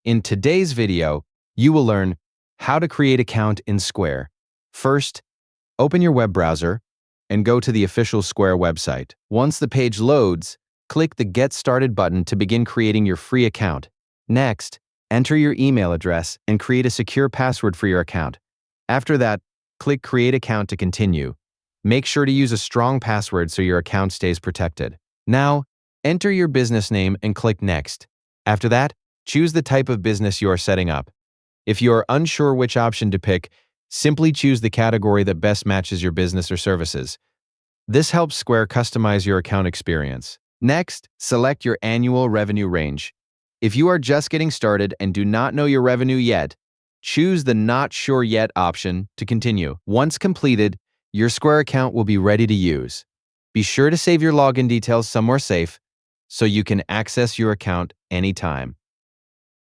In today's video, you will learn how to create account in Square. First, open your web browser and go to the official Square website. Once the page loads, click the Get Started button to begin creating your free account. Next, enter your email address and create a secure password for your account. After that, click Create Account to continue. Make sure to use a strong password so your account stays protected. Now, enter your business name and click Next. After that, choose the type of business you are setting up. If you are unsure which option to pick, simply choose the category that best matches your business or services. This helps Square customize your account experience. Next, select your annual revenue range. If you are just getting started and do not know your revenue yet, choose the Not Sure Yet option to continue. Once completed, your Square account will be ready to use. Be sure to save your login details somewhere safe so you can access your account anytime.